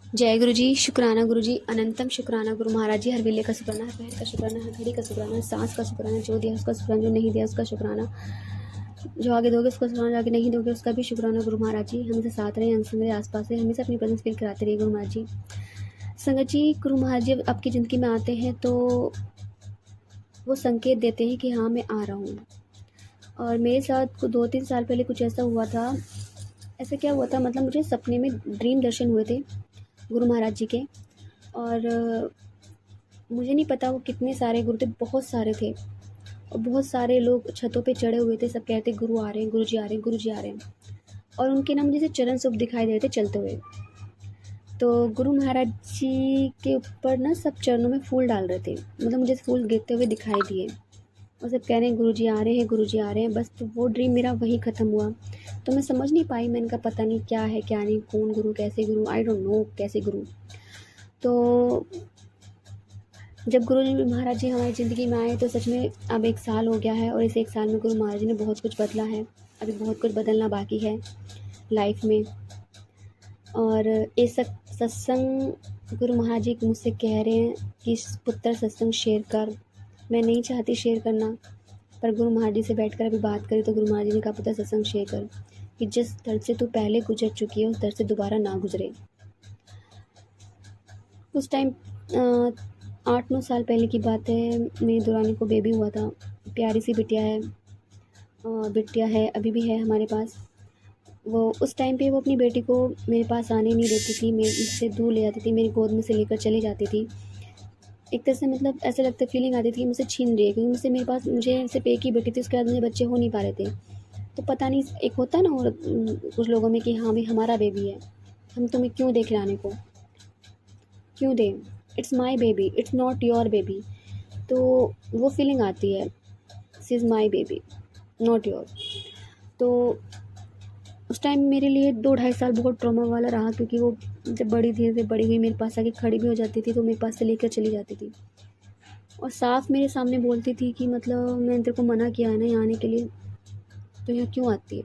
जय गुरु जी, शुक्राना गुरु जी, अनंतम शुक्राना गुरु महाराज जी। हर वेले का शुक्राना, हर पहर का शुक्राना, हर घड़ी का शुक्राना, सांस का शुक्राना, जो दिया उसका शुक्राना, जो नहीं दिया उसका शुक्राना, जो आगे दोगे उसका शुक्राना, जो आगे नहीं दोगे उसका भी शुक्राना गुरु महाराज जी। हमेशा साथ रहे, हमसे मेरे आसपास रहे, हमेशा अपनी प्रेजेंस फील कराते रहिए गुरु महाराज जी। संगत जी, गुरु महाराज जी आपकी ज़िंदगी में आते हैं तो वो संकेत देते हैं कि हाँ मैं आ रहा हूँ। और मेरे साथ 2-3 साल पहले कुछ ऐसा हुआ था। ऐसा क्या हुआ था, मतलब मुझे सपने में ड्रीम दर्शन हुए थे गुरु महाराज जी के। और मुझे नहीं पता वो कितने सारे गुरु थे, बहुत सारे थे। और बहुत सारे लोग छतों पे चढ़े हुए थे, सब कहते गुरु आ रहे हैं, गुरु जी आ रहे हैं, गुरु जी आ रहे हैं। और उनके ना मुझे चरण सुख दिखाई दे रहे थे चलते हुए। तो गुरु महाराज जी के ऊपर ना सब चरणों में फूल डाल रहे थे, मतलब मुझे फूल गिरते हुए दिखाई दिए। और सब कह रहे हैं गुरु जी आ रहे हैं, गुरु जी आ रहे हैं। बस तो वो ड्रीम मेरा वहीं ख़त्म हुआ। तो मैं समझ नहीं पाई, मैंने कहा पता नहीं क्या है क्या नहीं, कौन गुरु, कैसे गुरु, आई डोंट नो कैसे गुरु। तो जब गुरु जी महाराज जी हमारी ज़िंदगी में आए तो सच में अब 1 साल हो गया है। और इस 1 साल में गुरु महाराज जी ने बहुत कुछ बदला है, अभी बहुत कुछ बदलना बाकी है लाइफ में। और ये सत्संग गुरु महाराज जी मुझसे कह रहे हैं कि पुत्र सत्संग शेयर कर। मैं नहीं चाहती शेयर करना, पर गुरु महाराज जी से बैठकर अभी बात करी तो गुरु महाराज जी ने कहा पुत्र सत्संग शेयर कर, कि जिस दर से तू पहले गुजर चुकी है उस दर से दोबारा ना गुजरे। उस टाइम 8-9 साल पहले की बात है, मेरी दुरानी को बेबी हुआ था, प्यारी सी बिटिया है, बिटिया है अभी भी है हमारे पास। वो उस टाइम पे वो अपनी बेटी को मेरे पास आने नहीं देती थी, मुझसे दूर ले जाती थी, मेरी गोद में से लेकर चली जाती थी। एक तरह से मतलब ऐसा लगता फीलिंग आती थी कि मुझसे छीन रही है, क्योंकि मुझसे मेरे पास मुझे सिर्फ एक ही बेटी थी, उसके बाद मुझे बच्चे हो नहीं पा रहे थे। तो पता नहीं, एक होता है ना और कुछ लोगों में कि हाँ भाई हमारा बेबी है, हम तुम्हें क्यों देख लाने को, क्यों दें, it's my baby, it's not your baby. तो वो फीलिंग आती है, she is my baby not your. तो उस टाइम मेरे लिए 2-2.5 साल बहुत ट्रॉमा वाला रहा, क्योंकि वो जब बड़ी धीरे धीरे बड़ी हुई, मेरे पास आके खड़ी भी हो जाती थी तो मेरे पास से लेकर चली जाती थी। और साफ मेरे सामने बोलती थी कि मतलब मैंने तेरे को मना किया है ना यहाँ आने के लिए, तो यहाँ क्यों आती है।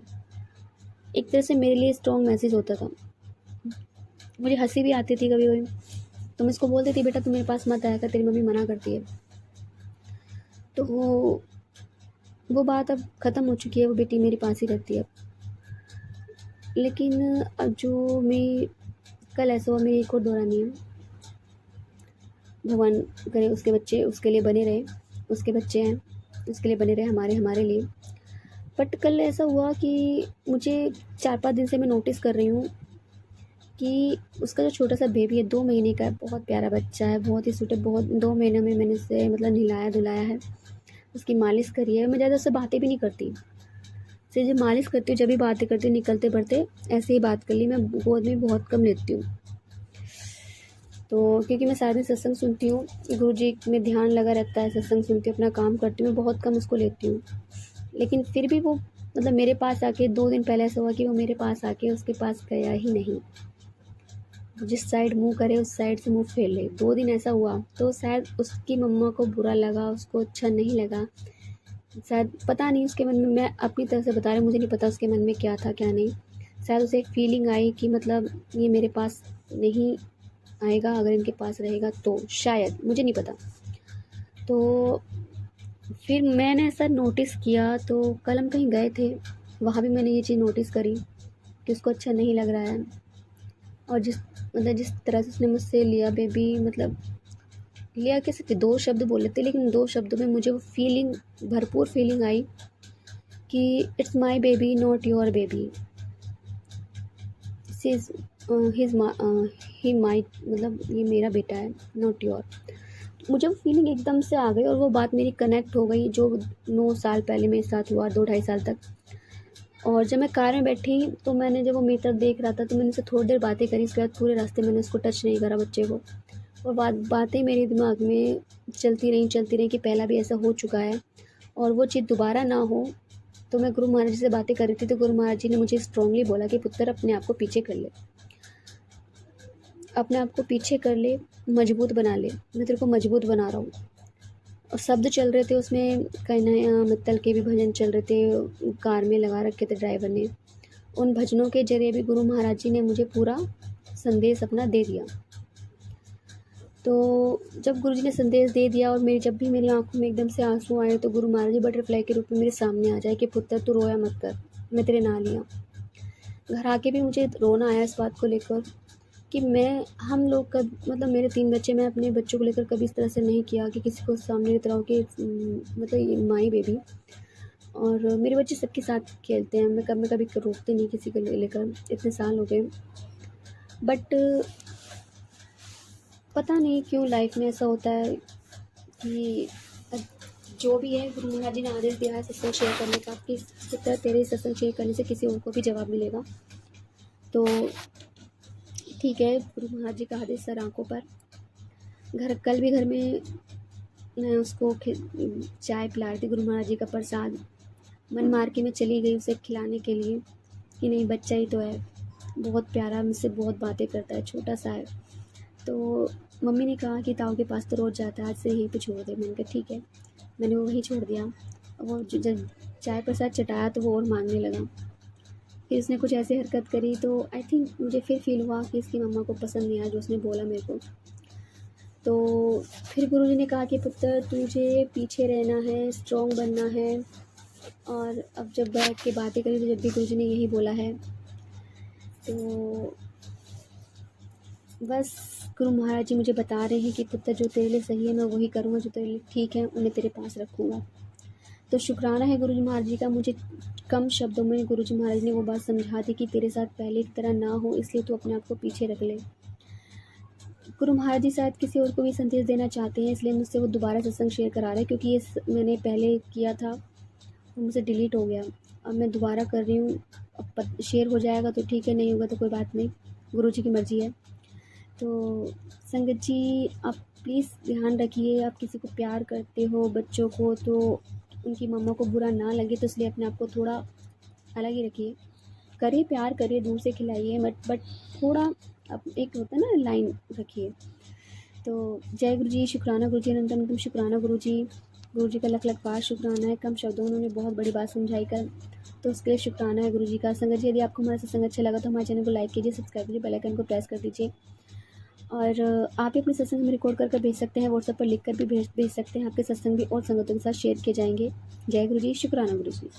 एक तरह से मेरे लिए स्ट्रॉन्ग मैसेज होता था। मुझे हंसी भी आती थी कभी कभी, तो मैं इसको बोलती थी बेटा तुम मेरे पास मत आया कर, तेरी मम्मी मना करती है। तो वो बात अब ख़त्म हो चुकी है, वो बेटी मेरे पास ही रहती है अब। लेकिन अब जो मैं कल ऐसा हुआ, मेरी एक और दुरानी है, भगवान करे उसके बच्चे उसके लिए बने रहे, उसके बच्चे हैं उसके लिए बने रहे, हमारे लिए। बट कल ऐसा हुआ कि मुझे 4-5 दिन से मैं नोटिस कर रही हूँ कि उसका जो छोटा सा बेबी है, 2 महीने का है, बहुत प्यारा बच्चा है, बहुत ही स्वीट, बहुत 2 महीने में मैंने उसे मतलब नहलाया धुलाया है, उसकी मालिश करी है। मैं ज़्यादा उससे बातें भी नहीं करती, सिर्फ जब मालिश करती हूँ जब भी बातें करती हूँ, निकलते बढ़ते ऐसे ही बात कर ली। मैं गोद में बहुत कम लेती हूँ, तो क्योंकि मैं सारा दिन सत्संग सुनती हूँ, गुरु जी में ध्यान लगा रहता है, सत्संग सुनती हूँ, अपना काम करती हूँ, बहुत कम उसको लेती हूँ। लेकिन फिर भी वो मतलब मेरे पास आके 2 दिन पहले ऐसा हुआ कि वो मेरे पास आके उसके पास गया ही नहीं। जिस साइड मुँह करे उस साइड से मुँह फेर ले। 2 दिन ऐसा हुआ, तो शायद उसकी मम्मा को बुरा लगा, उसको अच्छा नहीं लगा, शायद पता नहीं उसके मन में, मैं अपनी तरफ से बता रही हूँ, मुझे नहीं पता उसके मन में क्या था क्या नहीं। शायद उसे एक फीलिंग आई कि मतलब ये मेरे पास नहीं आएगा, अगर इनके पास रहेगा तो, शायद, मुझे नहीं पता। तो फिर मैंने ऐसा नोटिस किया, तो कल हम कहीं गए थे, वहाँ भी मैंने ये चीज़ नोटिस करी कि उसको अच्छा नहीं लग रहा है। और जिस तरह से उसने मुझसे लिया बेबी, मतलब लिया कैसे थे, 2 शब्द बोले थे, लेकिन 2 शब्दों में मुझे वो फीलिंग, भरपूर फीलिंग आई कि it's my baby not your baby, he might, मतलब ये मेरा बेटा है, नॉट योर। मुझे वो फीलिंग एकदम से आ गई और वो बात मेरी कनेक्ट हो गई जो 9 साल पहले मेरे साथ हुआ, 2-2.5 साल तक। और जब मैं कार में बैठी तो मैंने, जब वो मेरी तरफ देख रहा था तो मैंने उससे थोड़ी देर बातें करी, उसके बाद पूरे रास्ते मैंने उसको टच नहीं करा बच्चे को। और बातें मेरे दिमाग में चलती रहीं कि पहला भी ऐसा हो चुका है और वो चीज़ दोबारा ना हो। तो मैं गुरु महाराज जी से बातें कर रही थी, तो गुरु महाराज जी ने मुझे स्ट्रांगली बोला कि पुत्र अपने आप को पीछे कर ले, अपने आप को पीछे कर ले, मजबूत बना ले, मैं तेरे को मजबूत बना रहा हूँ। और शब्द चल रहे थे उसमें, कन्हैया मित्तल के भी भजन चल रहे थे, कार में लगा रखे थे ड्राइवर ने। उन भजनों के जरिए भी गुरु महाराज जी ने मुझे पूरा संदेश अपना दे दिया। तो जब गुरुजी ने संदेश दे दिया और जब भी मेरी आंखों में एकदम से आंसू आए तो गुरु महाराज जी बटरफ्लाई के रूप में मेरे सामने आ जाए कि पुत्र तू रोया मत कर, मैं तेरे नाल ही हूँ। घर आके भी मुझे रोना आया इस बात को लेकर कि हम लोग का मतलब मेरे 3 बच्चे, मैं अपने बच्चों को लेकर कभी इस तरह से नहीं किया कि किसी को सामने की तरह कि मतलब ये माई बेबी। और मेरे बच्चे सबके साथ खेलते हैं, मैं कभी रोकते नहीं किसी को लेकर, इतने साल हो गए। बट पता नहीं क्यों लाइफ में ऐसा होता है कि जो भी है गुरु महाराज जी ने आदेश दिया है सत्संग शेयर करने का कि पुत्र तेरे सत्संग शेयर करने से किसी और को भी जवाब मिलेगा। तो ठीक है, गुरु महाराज जी का आदेश सर आंखों पर। कल भी घर में मैं उसको चाय पिला रही थी, गुरु महाराज जी का प्रसाद मन मार के मैं चली गई उसे खिलाने के लिए कि नहीं बच्चा ही तो है, बहुत प्यारा, मुझसे बहुत बातें करता है, छोटा सा है। तो मम्मी ने कहा कि ताऊ के पास तो रोज़ जाता है, आज से यहीं पे छोड़ दे। मैंने कहा ठीक है, मैंने वो वहीं छोड़ दिया। वो जब चाय प्रसाद चटाया तो वो और मांगने लगा। फिर उसने कुछ ऐसी हरकत करी तो आई थिंक मुझे फिर फील हुआ कि इसकी मम्मा को पसंद नहीं आया जो उसने बोला मेरे को। तो फिर गुरुजी ने कहा कि पुत्र तुझे पीछे रहना है, स्ट्रॉन्ग बनना है। और अब जब बैठ के बातें करी तो जब भी गुरुजी ने यही बोला है। तो बस गुरु महाराज जी मुझे बता रहे हैं कि पुत्र जो तेरे लिए सही है मैं वही करूँगा, जो तेरे लिए ठीक है उन्हें तेरे पास रखूँगा। तो शुक्राना है गुरुजी महाराज जी का, मुझे कम शब्दों में गुरुजी महाराज ने वो बात समझा दी कि तेरे साथ पहले की तरह ना हो, इसलिए तू अपने आप को पीछे रख ले। गुरु महाराज जी शायद किसी और को भी संदेश देना चाहते हैं, इसलिए मुझसे वो दोबारा सत्संग शेयर करा रहे हैं, क्योंकि ये मैंने पहले किया था वो मुझसे डिलीट हो गया। अब मैं दोबारा कर रही हूँ, अब शेयर हो जाएगा तो ठीक है, नहीं होगा तो कोई बात नहीं, गुरु जी की मर्ज़ी है। तो संगत जी आप प्लीज़ ध्यान रखिए, आप किसी को प्यार करते हो बच्चों को तो उनकी मम्मा को बुरा ना लगे, तो इसलिए अपने आप को थोड़ा अलग ही रखिए। करिए प्यार करिए, दूर से खिलाइए, बट थोड़ा अब एक होता है ना लाइन रखिए। तो जय गुरु जी, शुक्राना गुरु जी, अनंतम शुक्राना गुरु जी का लख बार शुक्राना है। कम शब्दों में उन्होंने बहुत बड़ी बात समझाई कर, तो उसके लिए शुक्राना है गुरु जी का। संगत जी यदि आपको हमारा सत्संग अच्छा लगा तो हमारे चैनल को लाइक कीजिए, सब्सक्राइब कीजिए, बेल आइकन को प्रेस कर दीजिए। और आप भी अपने सत्संग में रिकॉर्ड कर भेज सकते हैं, व्हाट्सएप पर लिख कर भी भेज सकते हैं। आपके सत्संग भी और संगतों के साथ शेयर किए जाएंगे। जय गुरु जी, शुक्राना गुरु जी।